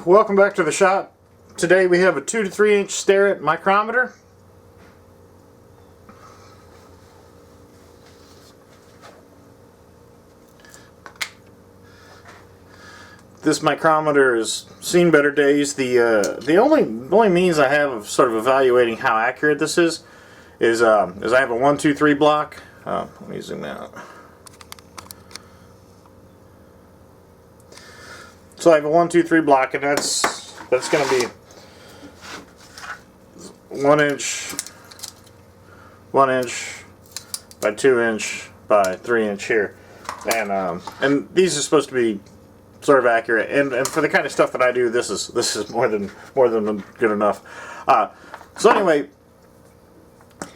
welcome back to the shop. Today we have a 2 to 3 inch Starrett micrometer. This micrometer has seen better days. The only means I have of sort of evaluating how accurate this is I have a 1, 2, 3 block. Let me zoom out. So I have a 1, 2, 3 block, and that's going to be 1 inch by 2 inch by 3 inch here, and these are supposed to be sort of accurate. And for the kind of stuff that I do, this is more than good enough. So anyway,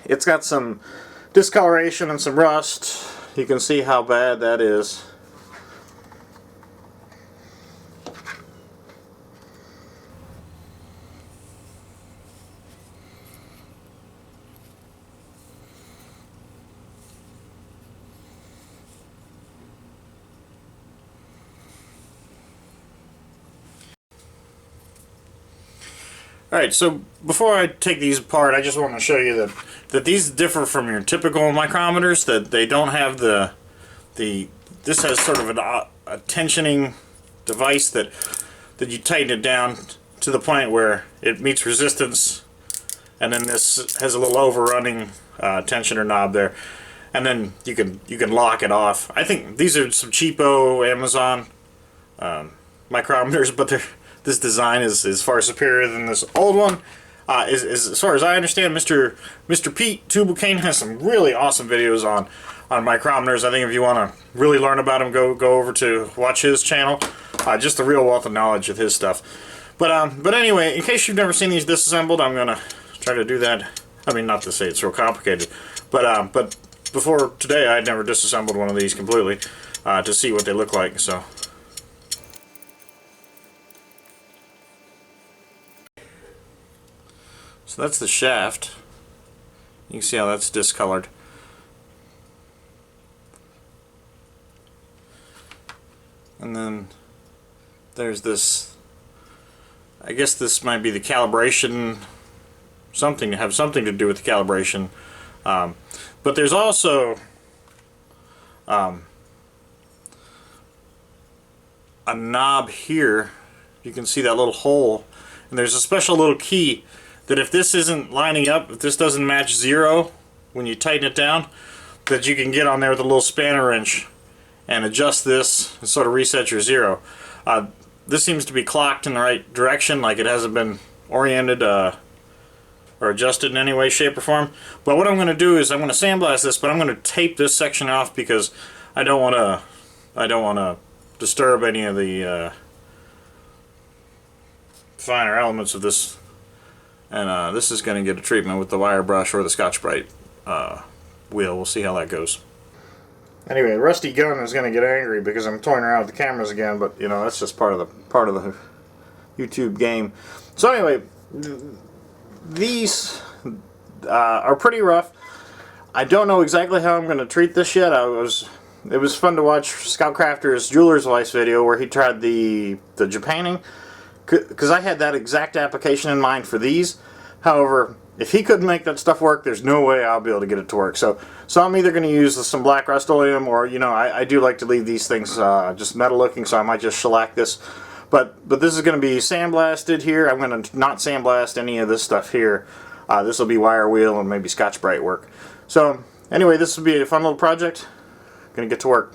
it's got some discoloration and some rust. You can see how bad that is. Alright, so before I take these apart, I just want to show you that these differ from your typical micrometers, that they don't have this has sort of a tensioning device that you tighten it down to the point where it meets resistance, and then this has a little overrunning tensioner knob there, and then you can lock it off. I think these are some cheapo Amazon micrometers, but this design is far superior than this old one. As far as I understand, Mr. Pete Tubalcain has some really awesome videos on micrometers. I think if you want to really learn about them, go over to watch his channel. Just a real wealth of knowledge of his stuff. But anyway, in case you've never seen these disassembled, I'm gonna try to do that. I mean, not to say it's real complicated, but before today, I'd never disassembled one of these completely to see what they look like. So that's the shaft. You can see how that's discolored. And then there's this, I guess this might be the calibration, have something to do with the calibration. But there's also a knob here. You can see that little hole, and there's a special little key that if this isn't lining up, if this doesn't match 0 when you tighten it down, that you can get on there with a little spanner wrench and adjust this and sort of reset your 0. This seems to be clocked in the right direction, like it hasn't been oriented or adjusted in any way, shape, or form. But what I'm going to do is I'm going to sandblast this, but I'm going to tape this section off because I don't want to disturb any of the finer elements of this. And this is going to get a treatment with the wire brush or the Scotch-Brite wheel. We'll see how that goes. Anyway, Rusty Gun is going to get angry because I'm toying around with the cameras again, but you know, that's just part of the YouTube game. So anyway, these are pretty rough. I don't know exactly how I'm going to treat this yet. It was fun to watch Scout Crafter's Jeweler's Vice video where he tried the Japanning, because I had that exact application in mind for these. However, if he couldn't make that stuff work, there's no way I'll be able to get it to work. So I'm either going to use some black Rust-Oleum, or you know, I do like to leave these things just metal looking, so I might just shellac this. But this is going to be sandblasted here. I'm going to not sandblast any of this stuff here. This will be wire wheel and maybe Scotch-Brite work. So anyway, this will be a fun little project. Going to get to work.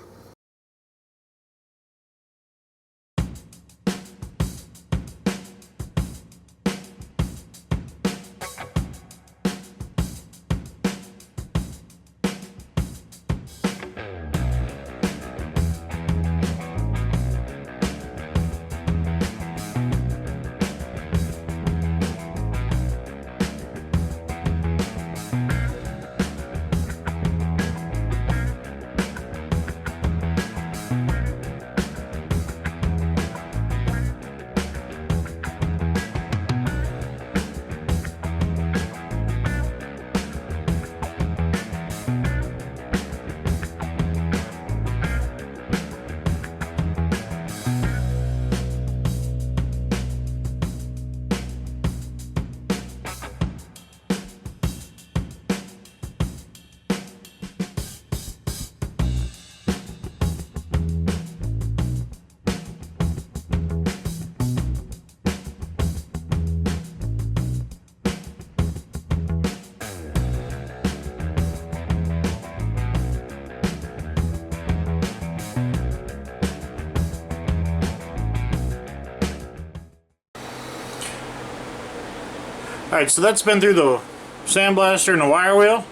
Alright, so that's been through the sandblaster and the wire wheel.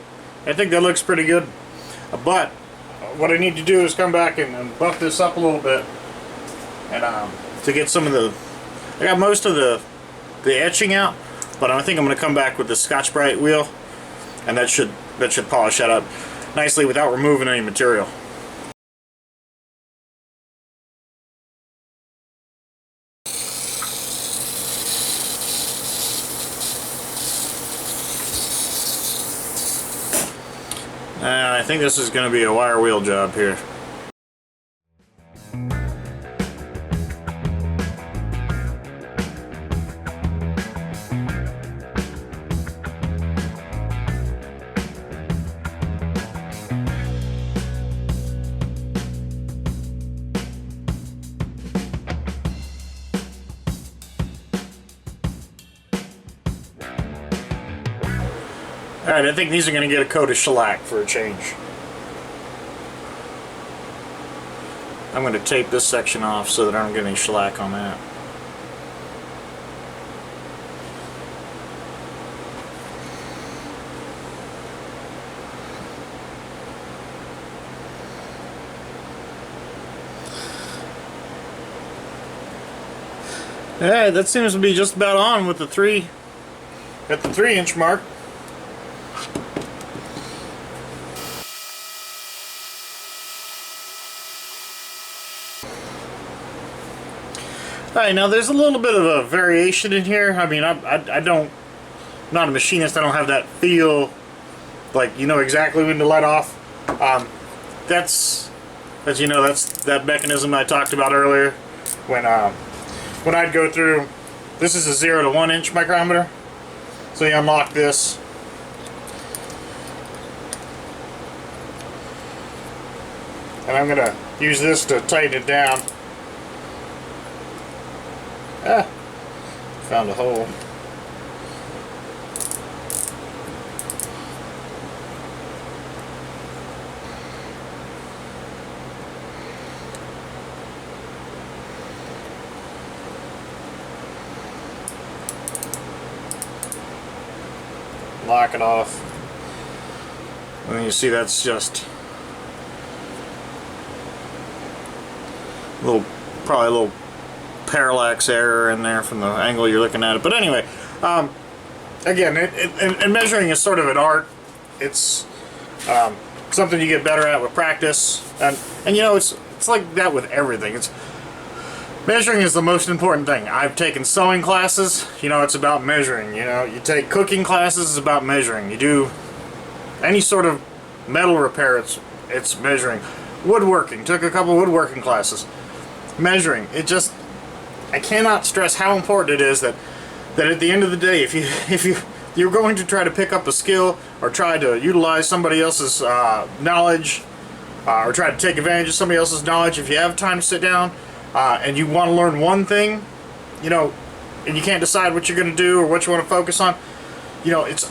I think that looks pretty good. But what I need to do is come back and buff this up a little bit, and to get some of the, I got most of the etching out, but I think I'm going to come back with the Scotch-Brite wheel, and that should polish that up nicely without removing any material. I think this is going to be a wire wheel job here. Alright, I think these are going to get a coat of shellac for a change. I'm going to tape this section off so that I don't get any shellac on that. Alright, that seems to be just about on with the 3-inch mark. Alright, now there's a little bit of a variation in here. I mean, I'm not a machinist. I don't have that feel, like, you know exactly when to let off. That's that mechanism I talked about earlier when I'd go through. This is a 0 to 1 inch micrometer. So you unlock this. And I'm gonna use this to tighten it down. Found a hole. Lock it off. And then you see that's just probably a little parallax error in there from the angle you're looking at it. But anyway, again, and measuring is sort of an art. It's something you get better at with practice, and you know, it's like that with everything. Measuring is the most important thing. I've taken sewing classes. You know, it's about measuring. You know, you take cooking classes, it's about measuring. You do any sort of metal repair, it's measuring. Woodworking, took a couple woodworking classes. Measuring. I cannot stress how important it is that at the end of the day, if you're going to try to pick up a skill or try to utilize somebody else's knowledge, or try to take advantage of somebody else's knowledge, if you have time to sit down and you want to learn one thing, you know, and you can't decide what you're going to do or what you want to focus on, you know, it's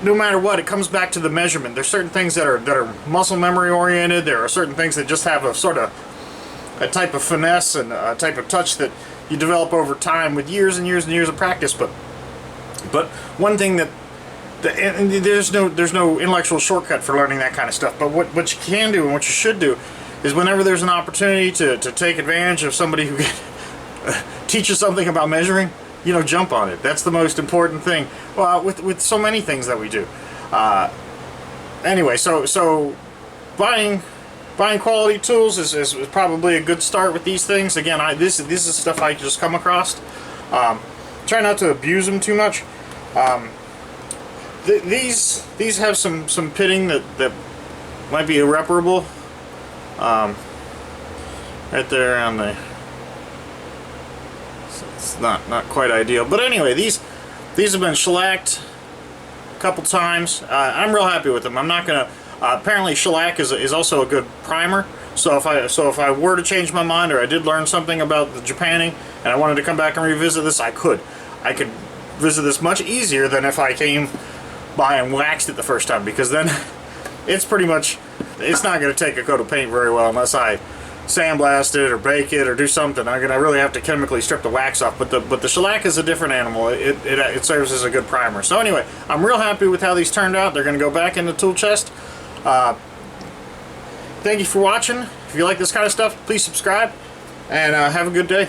no matter what, it comes back to the measurement. There's certain things that are muscle memory oriented. There are certain things that just have a sort of a type of finesse and a type of touch that you develop over time with years and years and years of practice. But one thing and there's no intellectual shortcut for learning that kind of stuff. But what you can do and what you should do is whenever there's an opportunity to take advantage of somebody who can teach you something about measuring, you know, jump on it. That's the most important thing. Well, with so many things that we do. Anyway, so buying quality tools is probably a good start with these things. Again, this is stuff I just come across. Try not to abuse them too much. These have some pitting that might be irreparable. Right there on the. It's not quite ideal, but anyway, these have been shellacked a couple times. I'm real happy with them. I'm not gonna. Apparently, shellac is also a good primer. So if I were to change my mind, or I did learn something about the Japanning, and I wanted to come back and revisit this, I could visit this much easier than if I came by and waxed it the first time, because then it's pretty much, it's not going to take a coat of paint very well unless I sandblast it or bake it or do something, I really have to chemically strip the wax off. But the shellac is a different animal. It serves as a good primer. So anyway, I'm real happy with how these turned out. They're going to go back in the tool chest. Thank you for watching. If you like this kind of stuff, please subscribe, and have a good day.